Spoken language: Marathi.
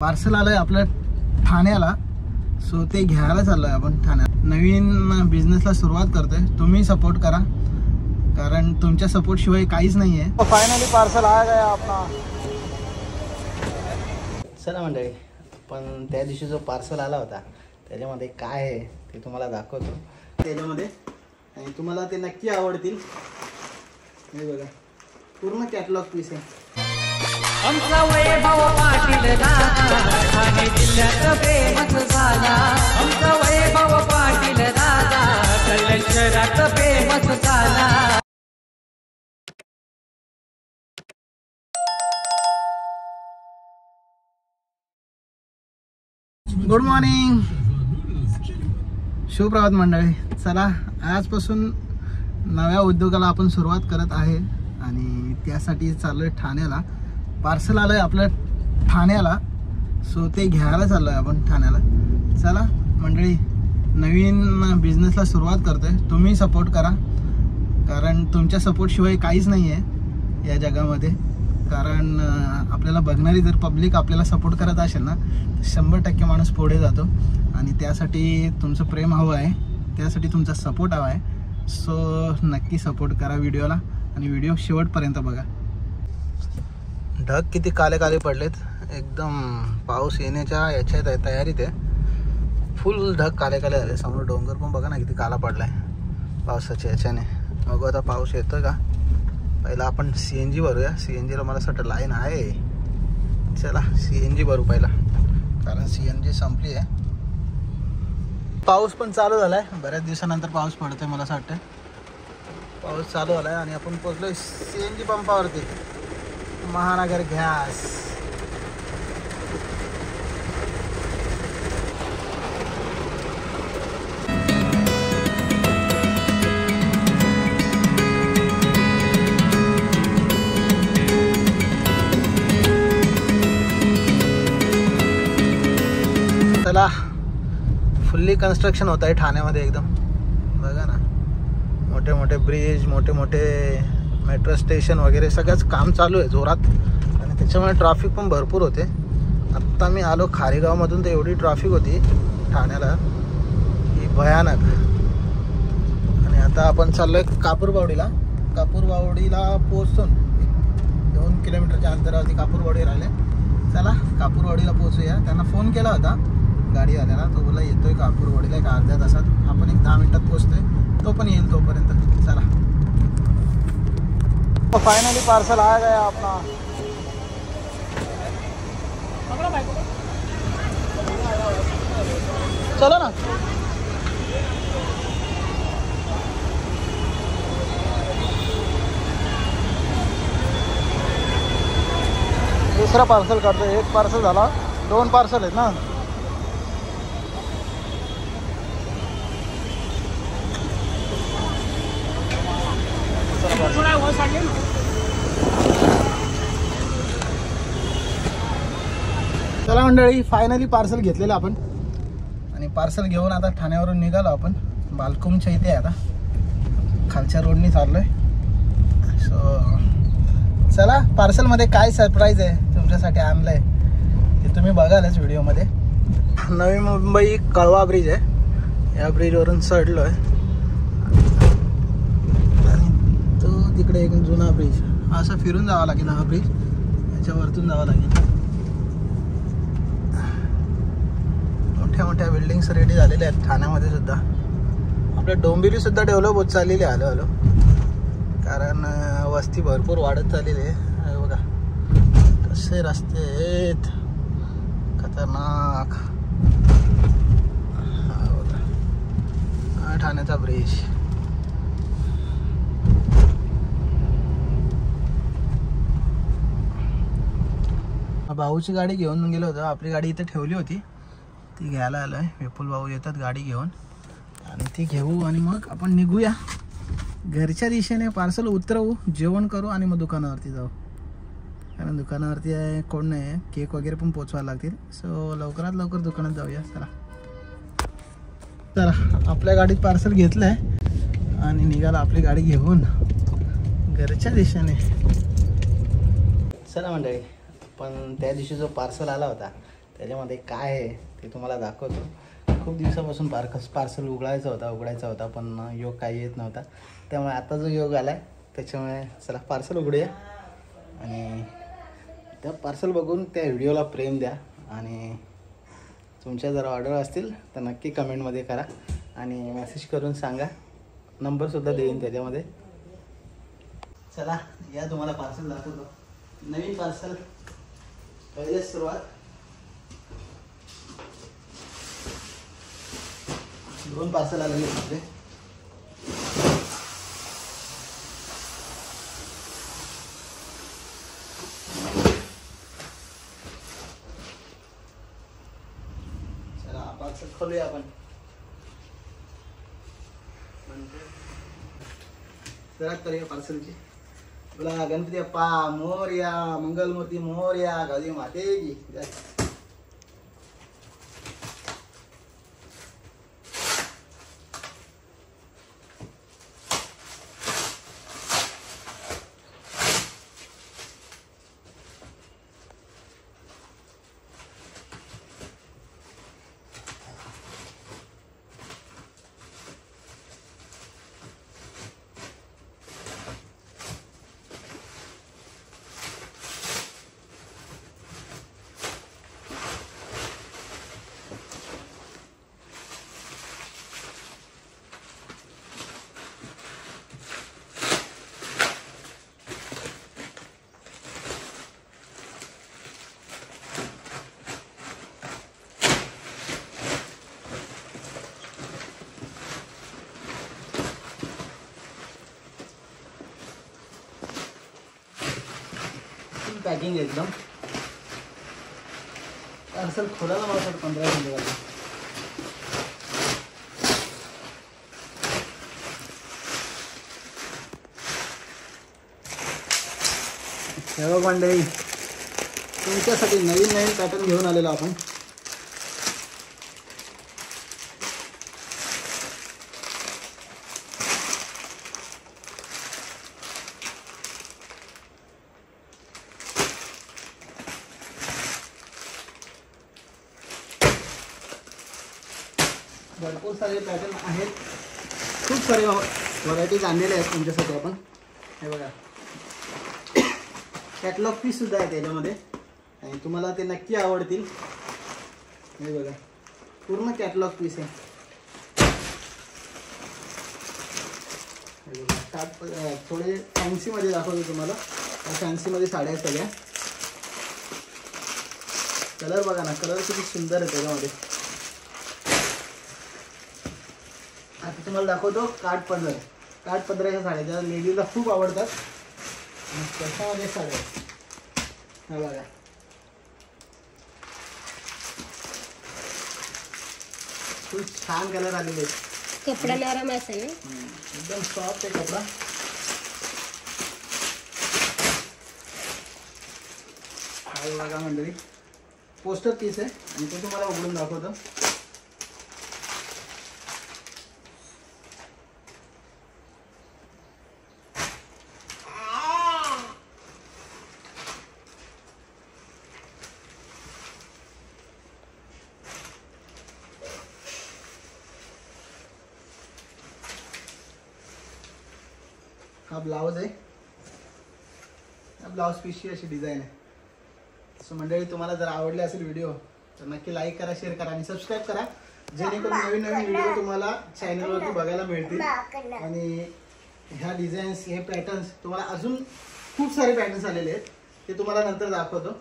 पार्सल आलंय आपल्या ठाण्याला, सो ते घ्यायला चाललोय आपण ठाण्यात. नवीन बिझनेसला सुरुवात करतोय, तुम्ही सपोर्ट करा कारण तुमच्या सपोर्ट शिवाय काहीच नाहीये. फायनली पार्सल आ गया आपला. चला मंडळी, पण त्या दिवशी जो पार्सल आला होता त्याच्यामध्ये काय आहे ते तुम्हाला दाखवतो त्याच्यामध्ये, आणि तुम्हाला ते नक्की आवडतील. हे बघा, पूर्ण कॅटलॉग पीस आहे. आमचा वैभव पाटील दादा ठाणे जिल्ह्यात फेमस झाला. आमचा वैभव पाटील दादा कल्याण शहरात फेमस झाला. गुड मॉर्निंग, शुभप्रभात मंडळी. चला, आजपासून नव्या उद्योगाला आपण सुरुवात करत आहे आणि त्यासाठी चाललोय ठाण्याला. पार्सल आलंय आपल्या ठाण्याला, सो ते घ्यायला चाललोय आपण ठाण्याला. चला मंडळी, नवीन बिझनेसला सुरुवात करतोय, तुम्ही सपोर्ट करा कारण तुमच्या सपोर्ट शिवाय काहीच नाही आहे या जगामध्ये. कारण आपल्याला बघणारी जर पब्लिक आपल्याला सपोर्ट करत असेल ना, 100% माणूस पुढे जातो. आणि त्यासाठी तुमचं प्रेम हवं आहे, त्यासाठी तुमचा सपोर्ट हवा आहे. सो नक्की सपोर्ट करा व्हिडिओला आणि व्हिडिओ शेवटपर्यंत बघा. ढग किती काले काले पडलेत, एकदम पाऊस येण्याच्या याच्यात आहे, तयारीत आहे. फुल ढग काले काले झाले. समोर डोंगर पण बघा ना किती काला पडलाय पावसाच्या याच्याने. मग आता पाऊस येतोय का? पहिला आपण CNG भरूया. CNGला मला असं वाटतं लाईन आहे. चला CNG भरू पहिला, कारण CNG संपली आहे. पाऊस पण चालू झालाय, बऱ्याच दिवसानंतर पाऊस पडतोय. मला असं वाटतं पाऊस चालू झालाय आणि आपण पोहोचलोय CNG पंपावरती, महानगर गॅस. चला, फुल्ली कन्स्ट्रक्शन होत आहे ठाण्यामध्ये एकदम. बघा ना, मोठे मोठे ब्रिज, मोठे मोठे मेट्रो स्टेशन वगैरे सगळंच काम चालू आहे जोरात. आणि त्याच्यामुळे ट्रॅफिक पण भरपूर होते. आत्ता मी आलो खारेगावमधून, तर एवढी ट्रॅफिक होती ठाण्याला की भयानक. आणि आता आपण चाललो आहे कापूरबावडीला. कापूरबावडीला पोहोचून 2 किलोमीटरच्या अंतरावरती कापूरबावडी राहिले. चला कापूरवाडीला पोहोचूया. त्यांना फोन केला होता गाडीवाल्याला, तो बोला येतोय कापूरवाडीला एक अर्ध्या तासात. आपण एक 10 मिनिटात पोहोचतोय, तो पण येईल तोपर्यंत. चला, फायनली पार्सल आ गया अपना. चलो ना, दुसरा पार्सल काढतो. एक पार्सल झाला, 2 पार्सल आहेत ना. चला मंडळी, फायनली पार्सल घेतलेलं आपण आणि पार्सल घेऊन आता ठाण्यावरून निघालो आपण. बालकुमच्या इथे आता खालच्या रोडनी चाललोय. सो चला, पार्सलमध्ये काय सरप्राईज आहे तुमच्यासाठी आणलंय ते तुम्ही बघालच व्हिडिओमध्ये. नवी मुंबई कळवा ब्रिज आहे, या ब्रिजवरून चढलो आहे. आणि तो तिकडे एक जुना ब्रिज, असं फिरून जावं लागेल. हा ब्रिज याच्यावरतून जावं लागेल. मोठ्या मोठ्या बिल्डिंग्स रेडी झालेल्या आहेत ठाण्यामध्ये सुद्धा. आपल्या डोंबिवली सुद्धा डेव्हलप होत चाललेली आहे हळूहळू, कारण वस्ती भरपूर वाढत चाललेली आहे. बघा कसे रस्ते आहेत, खतरनाक. हा बघा, हा ठाण्याचा ब्रिज. भाऊची गाडी घेऊन गेलो होतो. आपली गाडी इथे ठेवली होती, ती घ्यायला आलोय. विपुल भाऊ येतात गाडी घेऊन आणि ती घेऊ आणि मग आपण निघूया घरच्या दिशेने. पार्सल उतरवू, जेवण करू आणि मग दुकानावरती जाऊ, कारण दुकानावरती कोण नाही आहे. केक वगैरे पण पोचवायला लागतील. सो लवकरात लवकर दुकानात जाऊया. चला चला, आपल्या गाडीत पार्सल घेतलं आहे आणि निघाला आपली गाडी घेऊन घरच्या दिशेने. चला मंडळी, पण त्या दिवशी जो पार्सल आला होता त्याच्यामध्ये काय आहे ते तुम्हाला दाखवतो. खूप दिवसापासून पार्सल उघडायचा होता पण योग काही येत नव्हता. त्यामुळे आता जो योग आला आहे त्याच्यामुळे चला पार्सल उघडूया आणि त्या पार्सल बघून त्या व्हिडिओला प्रेम द्या. आणि तुमच्या जर ऑर्डर असतील तर नक्की कमेंटमध्ये करा आणि मेसेज करून सांगा. नंबरसुद्धा देईन त्याच्यामध्ये. चला या तुम्हाला पार्सल दाखवतो. नवीन पार्सल पहिलेच सुरुवात. 2 पार्सल आलेले आपले. चला पार्सल खोलूया आपण. सुरुवात करूया पार्सलची. तुला गणपती बाप्पा मोरया, मंगलमूर्ती मोरया, गावी माते की जय. पॅकिंग एकदम. पार्सल खोलायला मला वाटतं 15 मिनिटं लागली. सर्व मंडळी तुमच्यासाठी नवीन पॅटर्न घेऊन आलेलो आपण. भरपूर सारे पॅटर्न आहेत. खूप सारे व्हरायटीज आणलेले आहेत तुमच्यासाठी आपण. हे बघा कॅटलॉग पीस सुद्धा आहे त्याच्यामध्ये आणि तुम्हाला ते नक्की आवडतील. हे बघा पूर्ण कॅटलॉग पीस आहे. हे बघा थोडे फॅन्सीमध्ये दाखवतो तुम्हाला. फॅन्सीमध्ये साड्या आहेत सगळ्या. कलर बघा ना, कलर किती सुंदर आहे त्याच्यामध्ये. आता तुम्हाला दाखवतो काठपदर. काठपदराच्या साड्या ज्या लेडीजला खूप आवडतात. त्याच्यामध्ये साड्या हा बघा. खूप छान कलर आलेले आहेत. कपडा नरम असेल ना, एकदम सॉफ्ट आहे कपडा. हा बघा मंडळी पोस्टर पीस आहे आणि ते तुम्हाला उघडून दाखवतो. हा ब्लाउज आहे. ब्लाउज पीसची अशी डिझाईन आहे. सो मंडळी तुम्हाला जर आवडले असेल व्हिडिओ तर नक्की लाईक करा, शेअर करा आणि सबस्क्राईब करा, जेणेकरून नवीन व्हिडिओ तुम्हाला चॅनलवरती बघायला मिळतील. आणि ह्या डिझाईन्स, हे पॅटर्न्स तुम्हाला अजून खूप सारे पॅटर्न्स आलेले आहेत ते तुम्हाला नंतर दाखवतो.